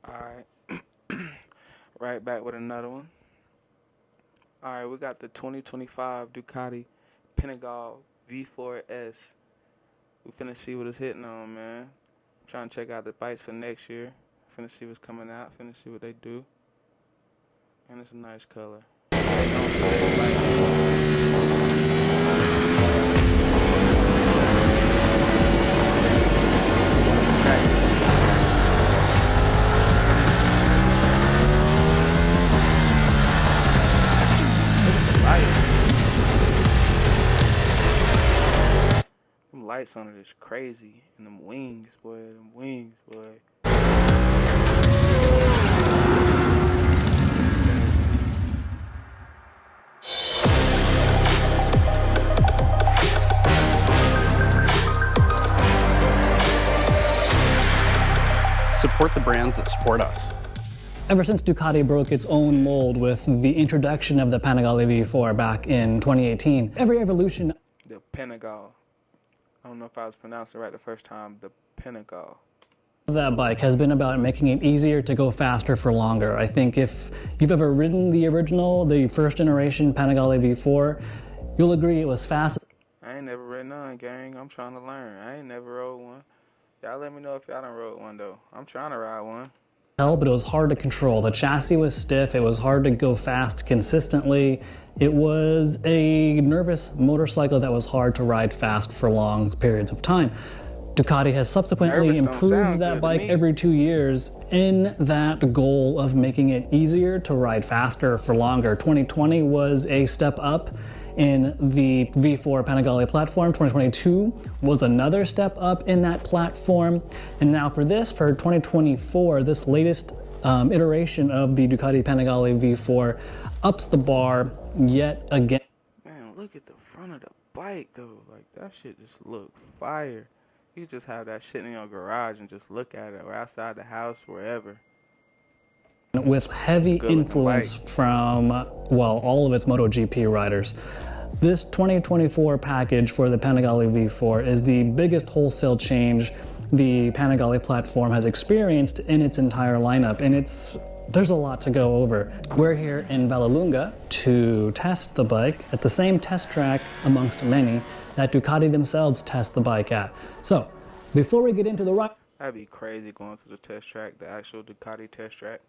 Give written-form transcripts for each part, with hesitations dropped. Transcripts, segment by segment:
Alright, right back with another one. Alright, we got the 2025 Ducati Pinigale V4S. We finna see what it's hitting on, man. Trying to check out the bikes for next year. Finna see what's coming out, finna see what they do. And it's a nice color. They don't fade like lights on it is crazy, and them wings, boy, Support the brands that support us. Ever since Ducati broke its own mold with the introduction of the Panigale V4 back in 2018, every evolution... The Pinigale. I don't know if I was pronouncing it right the first time. The Pinigale. That bike has been about making it easier to go faster for longer. I think if you've ever ridden the original, the first generation Panigale V4, you'll agree it was fast. I ain't never ridden none, gang. I'm trying to learn. I ain't never rode one. Y'all let me know if y'all done rode one, though. I'm trying to ride one. But it was hard to control. The chassis was stiff. It was hard to go fast consistently. It was a nervous motorcycle that was hard to ride fast for long periods of time. Ducati has subsequently improved that bike every 2 years in that goal of making it easier to ride faster for longer. 2020 was a step up in the V4 Panigale platform. 2022 was another step up in that platform. And now for 2024, this latest iteration of the Ducati Pinigale V4 ups the bar yet again. Man, look at the front of the bike though. Like, that shit just look fire. You just have that shit in your garage and just look at it, or outside the house, wherever. With heavy influence from, well, all of its MotoGP riders. This 2024 package for the Panigale V4 is the biggest wholesale change the Panigale platform has experienced in its entire lineup, and there's a lot to go over. We're here in Vallelunga to test the bike at the same test track amongst many that Ducati themselves test the bike at. So, before we get into the ride... That'd be crazy going to the test track, the actual Ducati test track.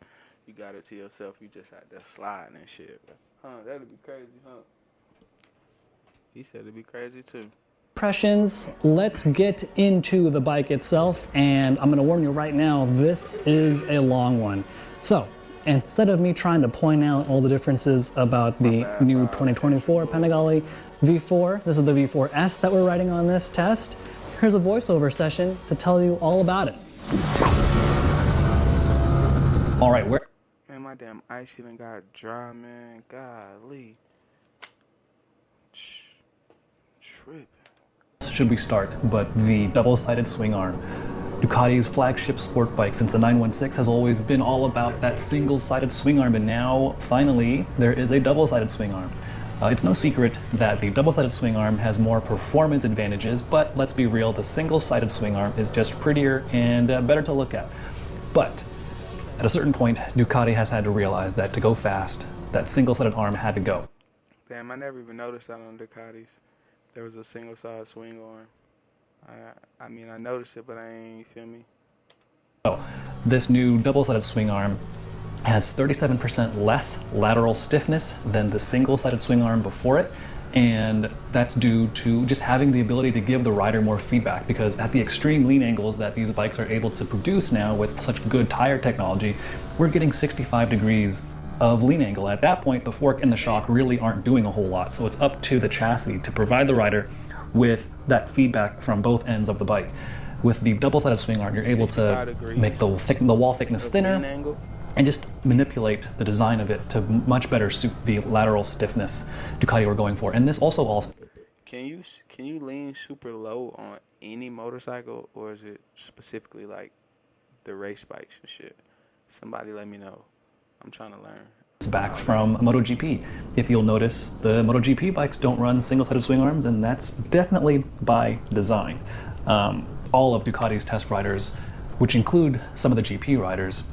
You got it to yourself, you just had to slide and shit. Huh, that'd be crazy, huh? He said it'd be crazy too. Impressions, let's get into the bike itself, and I'm gonna warn you right now, this is a long one. So, instead of me trying to point out all the differences about the new 2024 Panigale V4, this is the V4S that we're riding on this test. Here's a voiceover session to tell you all about it. All right, man, my damn ice done got dry, man. Golly. Tripping. Should we start, but the double-sided swing arm. Ducati's flagship sport bike since the 916 has always been all about that single-sided swing arm, and now, finally, there is a double-sided swing arm. It's no secret that the double-sided swing arm has more performance advantages, but let's be real, the single-sided swing arm is just prettier and better to look at. But at a certain point, Ducati has had to realize that to go fast, that single-sided arm had to go. Damn, I never even noticed that on Ducatis. There was a single-sided swing arm. I mean, I noticed it, but I ain't, feel me? So, this new double-sided swing arm has 37% less lateral stiffness than the single-sided swing arm before it, and that's due to just having the ability to give the rider more feedback, because at the extreme lean angles that these bikes are able to produce now with such good tire technology, we're getting 65 degrees of lean angle. At that point, the fork and the shock really aren't doing a whole lot, so it's up to the chassis to provide the rider with that feedback from both ends of the bike. With the double-sided swing arm, you're able to make the wall thickness thinner and just manipulate the design of it to much better suit the lateral stiffness Ducati were going for. And this also Can you lean super low on any motorcycle, or is it specifically like the race bikes and shit? Somebody let me know. I'm trying to learn. It's back from MotoGP. If you'll notice, the MotoGP bikes don't run single-sided swing arms, and that's definitely by design. All of Ducati's test riders, which include some of the GP riders,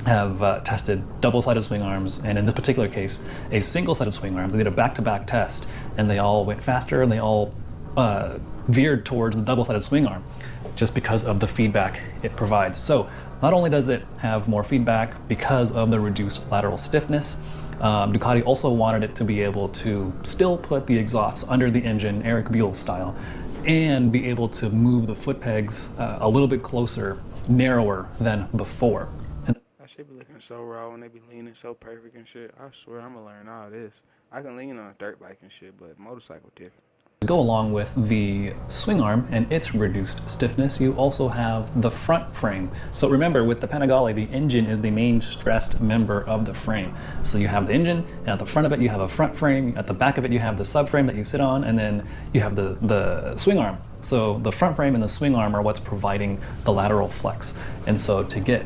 have tested double-sided swing arms, and in this particular case, a single-sided swing arm. They did a back-to-back test, and they all went faster, and they all veered towards the double-sided swing arm, just because of the feedback it provides. So not only does it have more feedback because of the reduced lateral stiffness, Ducati also wanted it to be able to still put the exhausts under the engine, Eric Buell style, and be able to move the foot pegs a little bit closer, narrower than before. That shit be looking so raw when they be leaning so perfect and shit. I swear I'm gonna learn all this. I can lean on a dirt bike and shit, but motorcycle different. To go along with the swing arm and its reduced stiffness, you also have the front frame. So remember, with the Panigale, the engine is the main stressed member of the frame. So you have the engine, and at the front of it you have a front frame, at the back of it you have the subframe that you sit on, and then you have the swing arm. So the front frame and the swing arm are what's providing the lateral flex. And so to get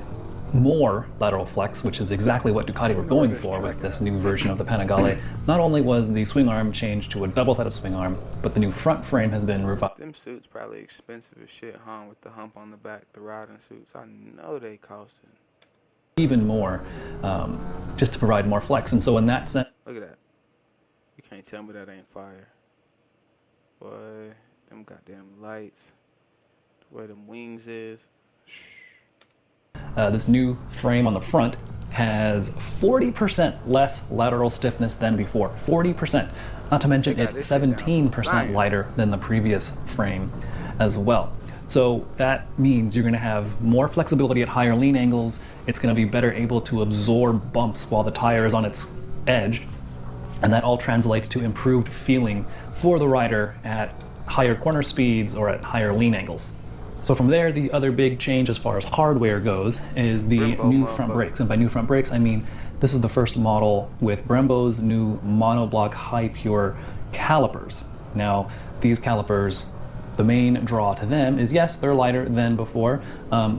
more lateral flex, which is exactly what Ducati were going for with this new version of the Panigale, not only was the swing arm changed to a double-sided swing arm, but the new front frame has been revised. Them suits probably expensive as shit, huh? With the hump on the back, the riding suits. I know they costing even more, just to provide more flex. And so in that sense, look at that. You can't tell me that ain't fire. Boy, them goddamn lights, the way them wings is. Shh. This new frame on the front has 40% less lateral stiffness than before. 40%. Not to mention it's 17% lighter than the previous frame as well. So that means you're going to have more flexibility at higher lean angles. It's going to be better able to absorb bumps while the tire is on its edge. And that all translates to improved feeling for the rider at higher corner speeds or at higher lean angles. So from there, the other big change as far as hardware goes is the new front brakes. And by new front brakes, I mean this is the first model with Brembo's new monoblock high pure calipers. Now, these calipers, the main draw to them is, yes, they're lighter than before,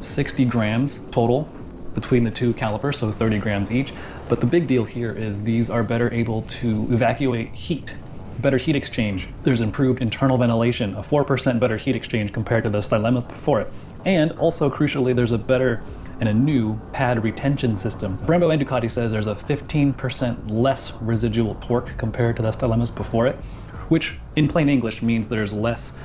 60 grams total between the two calipers, so 30 grams each. But the big deal here is these are better able to evacuate heat. Better heat exchange. There's improved internal ventilation, a 4% better heat exchange compared to the stylemas before it. And also, crucially, there's a better and a new pad retention system. Brembo and Ducati says there's a 15% less residual torque compared to the stylemas before it, which in plain English means there's less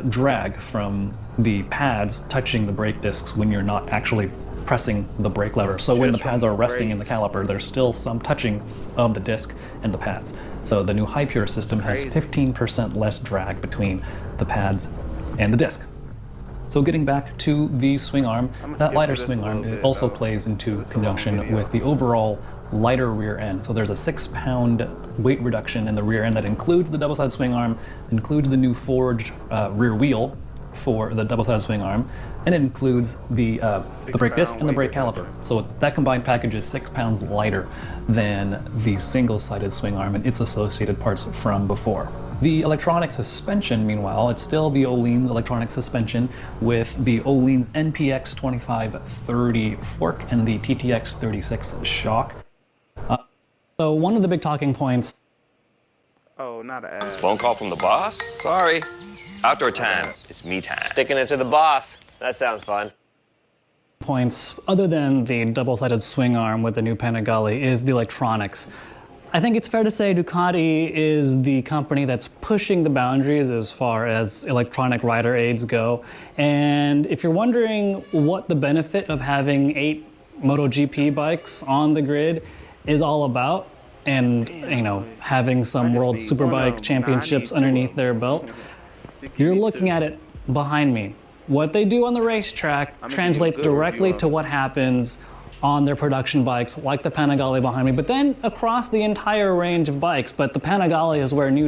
drag from the pads touching the brake discs when you're not actually pressing the brake lever. So when the pads are resting in the caliper, there's still some touching of the disc and the pads. So the new high pure system has 15% less drag between the pads and the disc. So getting back to the swing arm, that lighter swing arm also plays into conjunction with the overall lighter rear end. So there's a 6-pound weight reduction in the rear end that includes the double-sided swing arm, includes the new forged rear wheel for the double-sided swing arm, and it includes the brake disc and the brake caliper. So that combined package is 6 pounds lighter than the single-sided swing arm and its associated parts from before. The electronic suspension, meanwhile, it's still the Öhlins electronic suspension with the Öhlins NPX 2530 fork and the TTX 36 shock. So one of the big talking points... Oh, not an ad. Phone call from the boss? Sorry. Outdoor time. It's me time. Sticking it to the boss. That sounds fun. Points, other than the double-sided swing arm with the new Panigale, is the electronics. I think it's fair to say Ducati is the company that's pushing the boundaries as far as electronic rider aids go. And if you're wondering what the benefit of having 8 MotoGP bikes on the grid is all about, and having some World Superbike Championships underneath their belt, you're looking at it behind me. What they do on the racetrack translates directly to what happens on their production bikes, like the Panigale behind me, but then across the entire range of bikes. But the Panigale is where new